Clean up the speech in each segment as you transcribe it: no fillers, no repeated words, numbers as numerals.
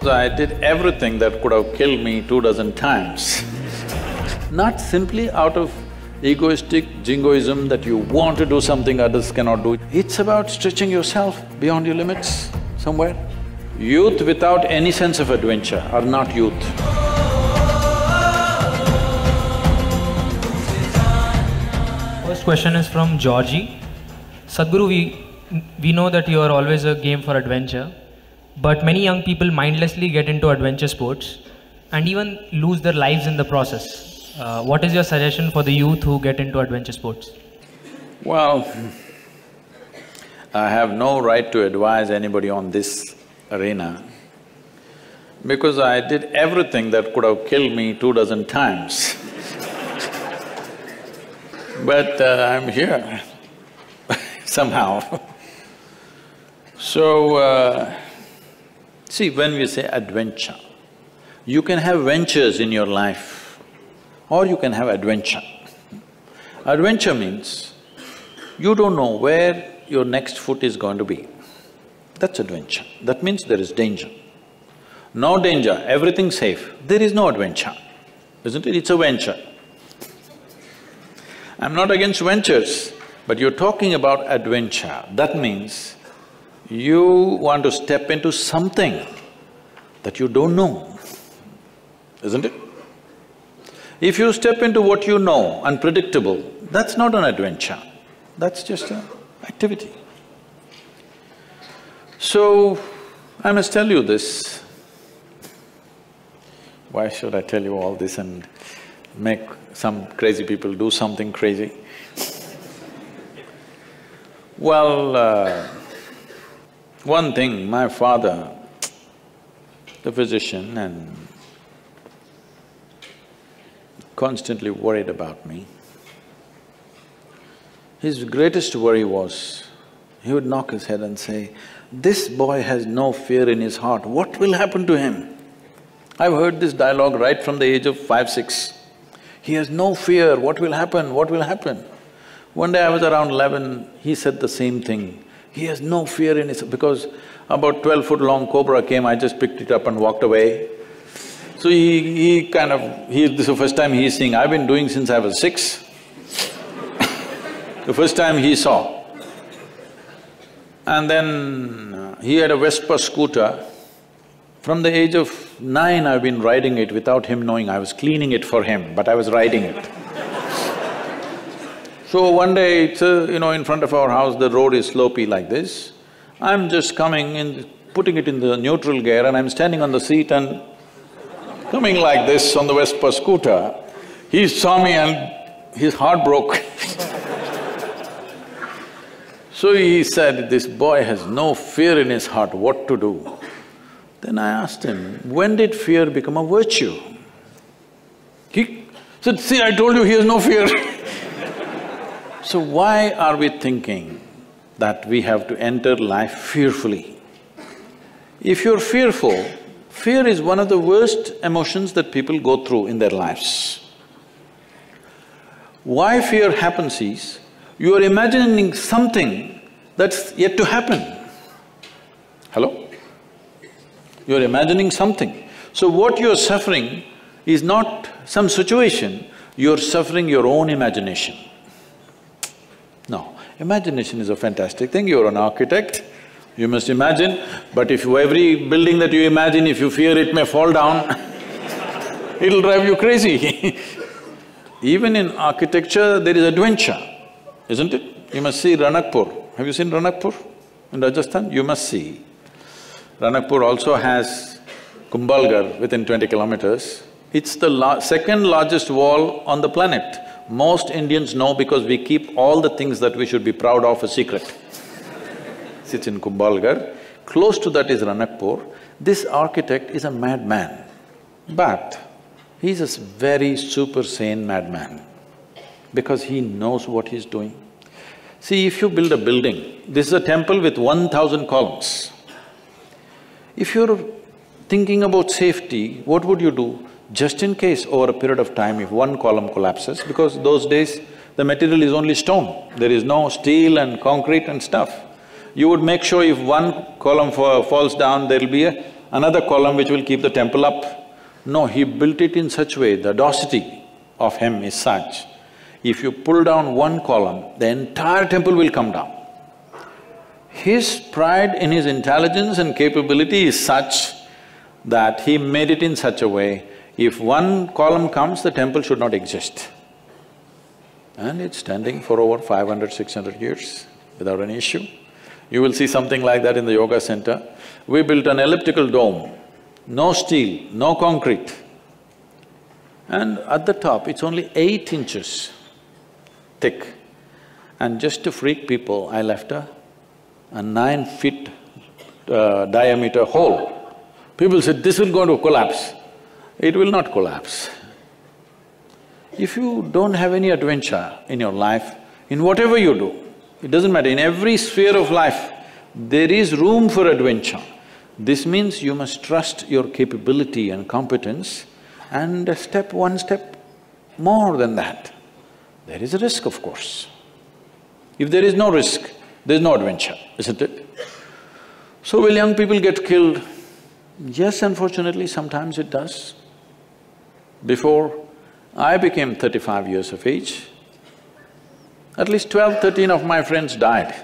I did everything that could have killed me 24 times. Not simply out of egoistic jingoism that you want to do something others cannot do. It's about stretching yourself beyond your limits somewhere. Youth without any sense of adventure are not youth. First question is from Georgie. Sadhguru, we know that you are always a game for adventure, but many young people mindlessly get into adventure sports and even lose their lives in the process. What is your suggestion for the youth who get into adventure sports? Well, I have no right to advise anybody on this arena because I did everything that could have killed me 24 times. But I'm here somehow. So, see, when we say adventure, you can have ventures in your life or you can have adventure. Adventure means you don't know where your next foot is going to be. That's adventure. That means there is danger. No danger, everything safe, there is no adventure, isn't it? It's a venture. I'm not against ventures, but you're talking about adventure. That means you want to step into something that you don't know, isn't it? If you step into what you know, unpredictable, that's not an adventure, that's just an activity. So, I must tell you this. Why should I tell you all this and make some crazy people do something crazy? Well, one thing, my father, the physician, and constantly worried about me. His greatest worry was, he would knock his head and say, "This boy has no fear in his heart, what will happen to him?" I've heard this dialogue right from the age of 5, 6. He has no fear, what will happen, what will happen? One day I was around 11, he said the same thing. He has no fear in his… because about 12-foot long cobra came, I just picked it up and walked away. So he this is the first time he's seeing, I've been doing since I was 6. The first time he saw. And then he had a Vespa scooter. From the age of 9, I've been riding it without him knowing. I was cleaning it for him, but I was riding it. So one day, it's in front of our house, the road is slopey like this. I'm just coming and putting it in the neutral gear and I'm standing on the seat and coming like this on the Vespa scooter. He saw me and his heart broke. So he said, "This boy has no fear in his heart, what to do?" Then I asked him, "When did fear become a virtue?" He said, "See, I told you he has no fear." So why are we thinking that we have to enter life fearfully? If you're fearful, fear is one of the worst emotions that people go through in their lives. Why fear happens is, you are imagining something that's yet to happen. Hello? You're imagining something. So what you're suffering is not some situation, you're suffering your own imagination. No, imagination is a fantastic thing. You're an architect, you must imagine, but if every building that you imagine, if you fear it may fall down, it'll drive you crazy. Even in architecture, there is adventure, isn't it? You must see Ranakpur. Have you seen Ranakpur in Rajasthan? You must see. Ranakpur also has Kumbhalgarh within 20 kilometers. It's the second largest wall on the planet. Most Indians know because we keep all the things that we should be proud of a secret. Sits in Kumbhalgarh. Close to that is Ranakpur. This architect is a madman, but he's a very super sane madman because he knows what he's doing. See, if you build a building, this is a temple with 1,000 columns. If you're thinking about safety, what would you do? Just in case over a period of time, if one column collapses, because those days the material is only stone, there is no steel and concrete and stuff. You would make sure if one column falls down, there'll be another column which will keep the temple up. No, he built it in such a way, the audacity of him is such, if you pull down one column, the entire temple will come down. His pride in his intelligence and capability is such that he made it in such a way, if one column comes, the temple should not exist. And it's standing for over 500, 600 years without any issue. You will see something like that in the yoga center. We built an elliptical dome, no steel, no concrete. And at the top, it's only 8 inches thick. And just to freak people, I left a 9 feet diameter hole. People said, this will go to collapse. It will not collapse. If you don't have any adventure in your life, in whatever you do, it doesn't matter, in every sphere of life, there is room for adventure. This means you must trust your capability and competence and step one step more than that. There is a risk, of course. If there is no risk, there is no adventure, isn't it? So will young people get killed? Yes, unfortunately, sometimes it does. Before I became 35 years of age, at least 12, 13 of my friends died.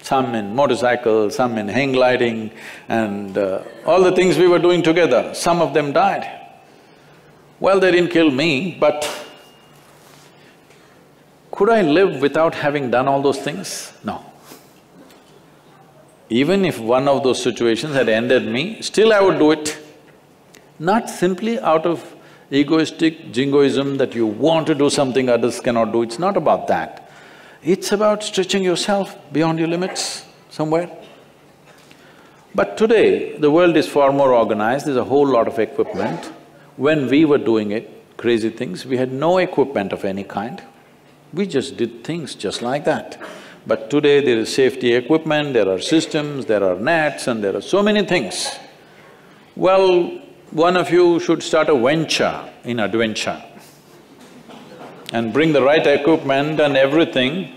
Some in motorcycles, some in hang gliding and all the things we were doing together, some of them died. Well, they didn't kill me, but could I live without having done all those things? No. Even if one of those situations had ended me, still I would do it. Not simply out of egoistic jingoism that you want to do something others cannot do, it's not about that. It's about stretching yourself beyond your limits somewhere. But today, the world is far more organized, there's a whole lot of equipment. When we were doing it, crazy things, we had no equipment of any kind. We just did things just like that. But today there is safety equipment, there are systems, there are nets and there are so many things. Well, one of you should start a venture in adventure and bring the right equipment and everything.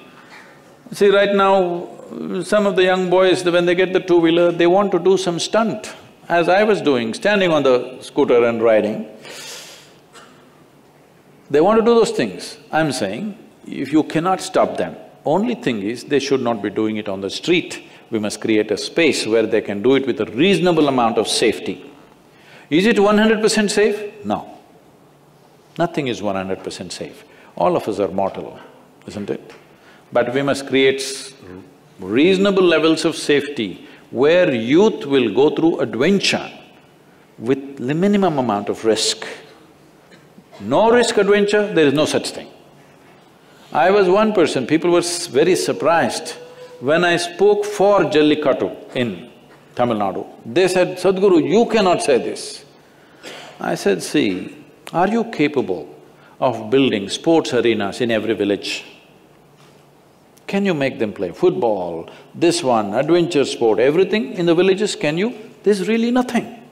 See, right now, some of the young boys, when they get the two-wheeler, they want to do some stunt, as I was doing, standing on the scooter and riding. They want to do those things. I'm saying, if you cannot stop them, only thing is, they should not be doing it on the street. We must create a space where they can do it with a reasonable amount of safety. Is it 100% safe? No. Nothing is 100% safe. All of us are mortal, isn't it? But we must create reasonable levels of safety where youth will go through adventure with the minimum amount of risk. No risk adventure, there is no such thing. I was one person, people were very surprised when I spoke for Jallikattu in Tamil Nadu. They said, Sadhguru, you cannot say this. I said, see, are you capable of building sports arenas in every village? Can you make them play football, this one, adventure sport, everything in the villages, can you? There's really nothing.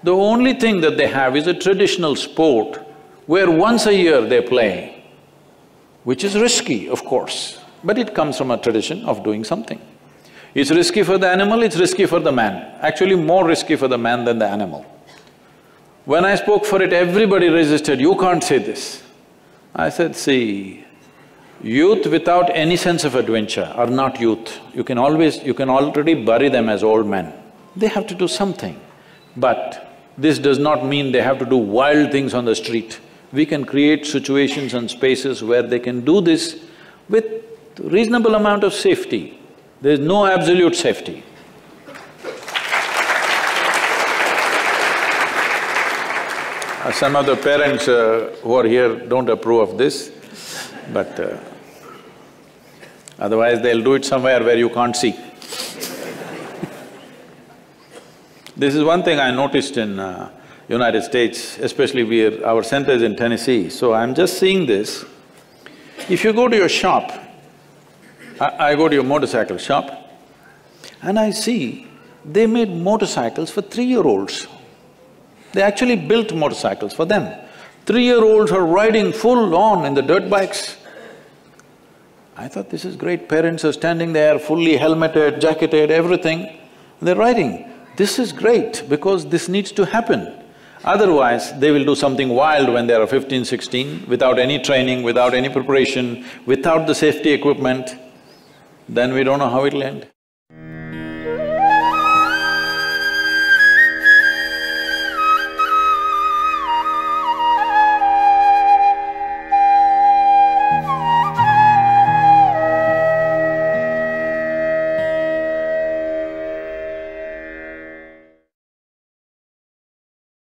The only thing that they have is a traditional sport where once a year they play, which is risky, of course, but it comes from a tradition of doing something. It's risky for the animal, it's risky for the man, actually more risky for the man than the animal. When I spoke for it, everybody resisted, you can't say this. I said, see, youth without any sense of adventure are not youth. You can already bury them as old men. They have to do something. But this does not mean they have to do wild things on the street. We can create situations and spaces where they can do this with reasonable amount of safety. There is no absolute safety. Some of the parents who are here don't approve of this, but otherwise they'll do it somewhere where you can't see. This is one thing I noticed in United States, especially our center is in Tennessee, so I'm just seeing this. If you go to your shop, I go to your motorcycle shop, and I see they made motorcycles for 3-year-olds. They actually built motorcycles for them. 3-year-olds are riding full on in the dirt bikes. I thought, this is great, parents are standing there fully helmeted, jacketed, everything, they're riding. this is great because this needs to happen. Otherwise, they will do something wild when they are 15, 16, without any training, without any preparation, without the safety equipment, then we don't know how it'll end.